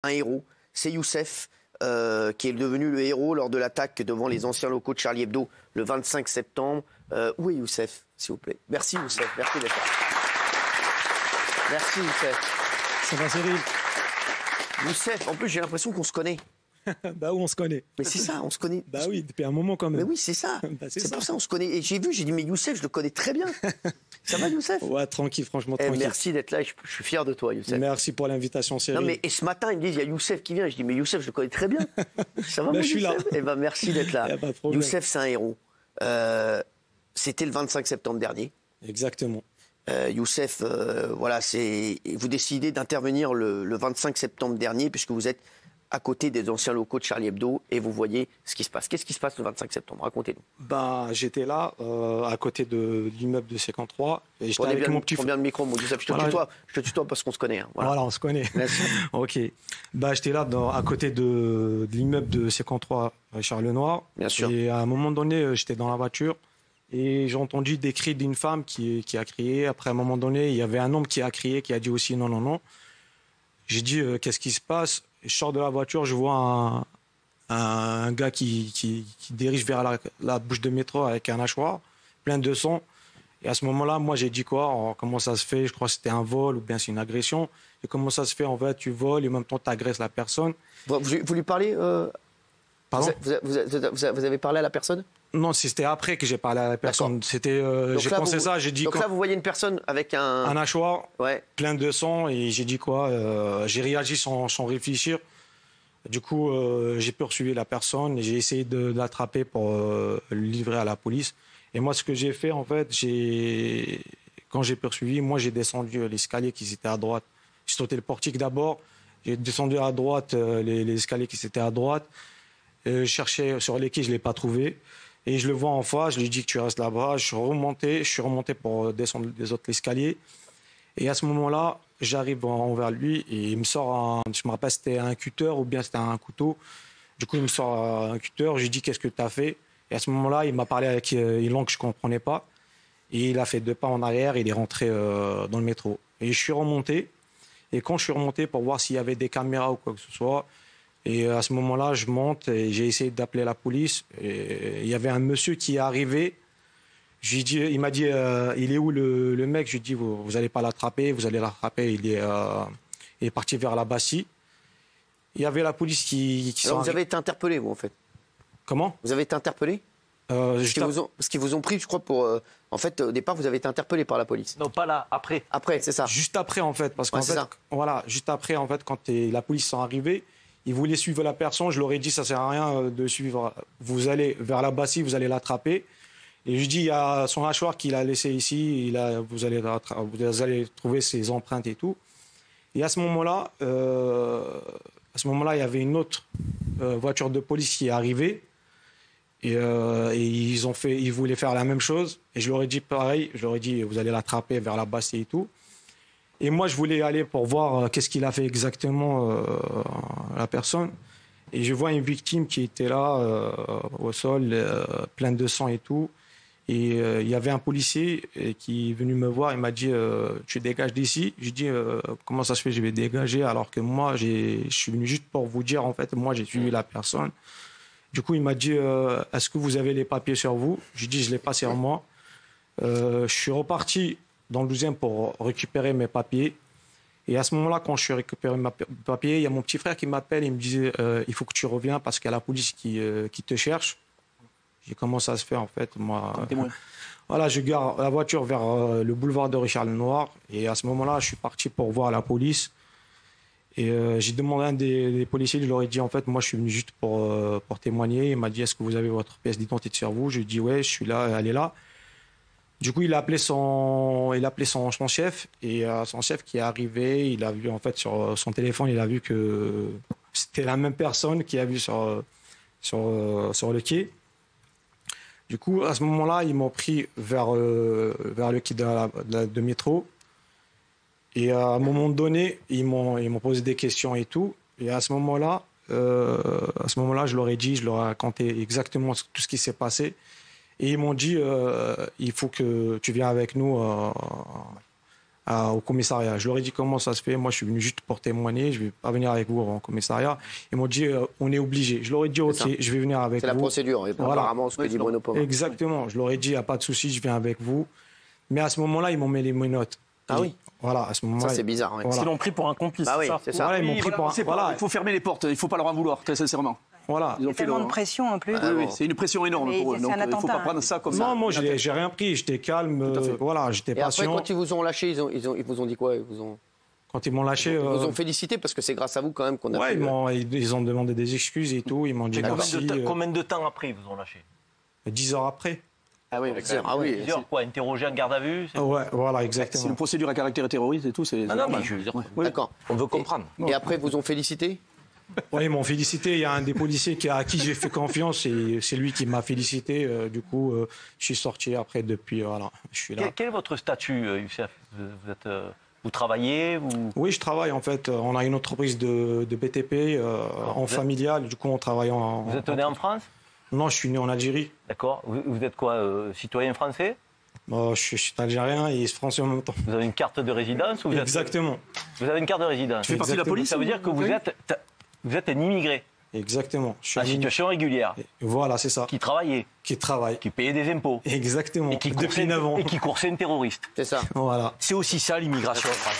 un héros, c'est Youssef, qui est devenu le héros lors de l'attaque devant les anciens locaux de Charlie Hebdo le 25 septembre. Où est Youssef, s'il vous plaît? Merci Youssef, merci d'être là. Merci Youssef. Ça va Cyril? Youssef, en plus j'ai l'impression qu'on se connaît. Bah oui, on se connaît. Mais c'est ça, on se connaît. Bah oui, depuis un moment quand même. Mais oui, c'est ça. Bah, c'est pour ça on se connaît. Et j'ai dit, mais Youssef, je le connais très bien. Ça va Youssef? Ouais, tranquille, franchement, tranquille. Merci d'être là, je suis fier de toi Youssef. Merci pour l'invitation Cyril. Non mais et ce matin, ils me disent, il y a Youssef qui vient. Je dis, mais Youssef, je le connais très bien. Ça va, bah, moi, je suis Youssef? là. Eh ben, merci d'être là. Youssef, c'est un héros. C'était le 25 septembre dernier. Exactement. Youssef, voilà, vous décidez d'intervenir le 25 septembre dernier puisque vous êtes à côté des anciens locaux de Charlie Hebdo et vous voyez ce qui se passe. Qu'est-ce qui se passe le 25 septembre? Racontez-nous. Bah, j'étais là, à côté de l'immeuble de 53. Et j'étais avec mon petit frère. Prends bien le micro, Youssef. Je te tutoie parce qu'on se connaît. Hein. Voilà, on se connaît. Ok. Bah, j'étais là à côté de l'immeuble de 53 Charles Lenoir. Bien sûr. Et à un moment donné, j'étais dans la voiture. Et j'ai entendu des cris d'une femme qui a crié. Après, à un moment donné, il y avait un homme qui a crié, qui a dit aussi non, non, non. J'ai dit, qu'est-ce qui se passe? Je sors de la voiture, je vois un gars qui dirige vers la bouche de métro avec un hachoir plein de sang. Et à ce moment-là, moi, j'ai dit quoi? Alors, comment ça se fait? Je crois que c'était un vol ou bien c'est une agression. Et comment ça se fait? En fait, tu voles et en même temps, tu agresses la personne. Vous lui parlez Pardon? Vous avez parlé à la personne? Non, c'était après que j'ai parlé à la personne. C'était, j'ai pensé ça, j'ai dit donc quoi? Là, vous voyez une personne avec un hachoir ouais. plein de sang et j'ai dit quoi? J'ai réagi sans réfléchir. Du coup, j'ai poursuivi la personne et j'ai essayé de l'attraper pour le livrer à la police. Et moi, ce que j'ai fait, en fait, quand j'ai poursuivi, moi, j'ai descendu l'escalier qui était à droite. J'ai sauté le portique d'abord. J'ai descendu à droite les escaliers qui étaient à droite. Je cherchais sur les quais, je ne l'ai pas trouvé. Et je le vois en face, je lui dis que tu restes là-bas. Je suis remonté pour descendre les autres escaliers. Et à ce moment-là, j'arrive envers lui et il me sort je me rappelle c'était un cutter ou bien c'était un couteau. Du coup, il me sort un cutter, je lui dis qu'est-ce que tu as fait? Et à ce moment-là, il m'a parlé avec une langue que je ne comprenais pas. Et il a fait 2 pas en arrière, il est rentré dans le métro. Et je suis remonté. Et quand je suis remonté pour voir s'il y avait des caméras ou quoi que ce soit, et à ce moment-là, je monte et j'ai essayé d'appeler la police. Et il y avait un monsieur qui est arrivé. Il m'a dit, il est où le mec? Je lui ai dit, vous n'allez pas l'attraper, vous allez l'attraper. Il est parti vers la Bassie. Il y avait la police qui Alors vous avez été interpellé, vous, en fait? Comment? Vous avez été interpellé? Parce qu'ils vous ont pris, je crois, pour... en fait, au départ, vous avez été interpellé par la police. Non, pas là, après. Après, c'est ça. Juste après, en fait. Parce qu'en fait, voilà, juste après, en fait, quand la police sont arrivés, ils voulaient suivre la personne. Je leur ai dit, ça ne sert à rien de suivre. Vous allez vers la Bassie, vous allez l'attraper. Et je lui dis, il y a son hachoir qu'il a laissé ici. Vous allez trouver ses empreintes et tout. Et à ce moment-là, il y avait une autre voiture de police qui est arrivée. Et ils voulaient faire la même chose. Et je leur ai dit pareil. Je leur ai dit, vous allez l'attraper vers la Bassie et tout. Et moi, je voulais aller pour voir qu'est-ce qu'il a fait exactement la personne. Et je vois une victime qui était là, au sol, pleine de sang et tout. Et il y avait un policier qui est venu me voir. Il m'a dit, tu dégages d'ici. Je dis, comment ça se fait, je vais dégager alors que moi, je suis venu juste pour vous dire, en fait, moi, j'ai suivi la personne. Du coup, il m'a dit, est-ce que vous avez les papiers sur vous? Je dis, je ne l'ai pas sur moi. Je suis reparti dans le 12e pour récupérer mes papiers. Et à ce moment-là, quand je suis récupéré mes papiers, il y a mon petit frère qui m'appelle. Il me disait, il faut que tu reviens parce qu'il y a la police qui te cherche. J'ai dit, comment ça se fait en fait? Moi, voilà, je gare la voiture vers le boulevard de Richard Lenoir. Et à ce moment-là, je suis parti pour voir la police. Et j'ai demandé à un des policiers, je leur ai dit, en fait, moi, je suis venu juste pour témoigner. Il m'a dit, est-ce que vous avez votre pièce d'identité sur vous? Je lui ai dit, ouais, je suis là, elle est là. Du coup, il a appelé son chef. Et son chef qui est arrivé, il a vu, en fait, sur son téléphone, il a vu que c'était la même personne qu'il a vu sur le quai. Du coup, à ce moment-là, ils m'ont pris vers le quai de métro. Et à un moment donné, ils m'ont posé des questions et tout. Et à ce moment-là, je leur ai dit, je leur ai raconté exactement tout ce qui s'est passé. Et ils m'ont dit, il faut que tu viennes avec nous à au commissariat. Je leur ai dit comment ça se fait. Moi, je suis venu juste pour témoigner. Je ne vais pas venir avec vous au commissariat. Ils m'ont dit on est obligé. Je leur ai dit ok, je vais venir avec vous. C'est la procédure, apparemment, ce que dit Bruno Pomar. Exactement. Je leur ai dit il n'y a pas de souci, je viens avec vous. Mais à ce moment-là, ils m'ont mis les menottes. Ah oui. Voilà, à ce moment-là. Ça, c'est bizarre. Ouais. Voilà. Ils l'ont pris pour un complice. Ah oui, c'est ça. Voilà, ils m'ont pris pour un... Il faut fermer les portes. Il ne faut pas leur en vouloir, très sincèrement. Voilà. Il y a tellement de pression en plus. Oui, c'est une pression énorme pour eux. Donc il ne faut pas prendre ça comme ça. Non, moi, j'ai rien pris. J'étais calme. Voilà, j'étais patient. Et après, quand ils vous ont lâché, ils vous ont dit quoi? Quand ils m'ont lâché... Ils vous ont félicité parce que c'est grâce à vous quand même qu'on a ouais, ils ont demandé des excuses et tout. Ils m'ont dit merci. Combien de temps après ils vous ont lâché? 10 heures après. Ah oui, ah oui. 10 heures, quoi, interrogé en garde à vue? Ouais, voilà, exactement. C'est une procédure à caractère terroriste et tout. Non, mais je veux dire, d'accord. On veut comprendre. Et après, ils vous ont félicité? Oui, ils m'ont félicité. Il y a un des policiers à qui j'ai fait confiance et c'est lui qui m'a félicité. Du coup, je suis sorti après depuis. Voilà, je suis là. Quel est votre statut, Youssef? Vous travaillez Oui, je travaille en fait. On a une entreprise de BTP en familial. Du coup, on travaille en. Vous êtes né en France? Non, je suis né en Algérie. D'accord. Vous êtes quoi, citoyen français? Je suis algérien et français en même temps. Vous avez une carte de résidence ou Exactement. Vous avez une carte de résidence. Tu fais partie de la police? Ça veut dire que vous êtes un immigré. Exactement. Je suis en situation régulière. Voilà, c'est ça. Qui travaillait. Qui travaille. Qui payait des impôts. Exactement. Et qui depuis 9 ans. Et qui coursait un terroriste. C'est ça. Voilà. C'est aussi ça l'immigration en France.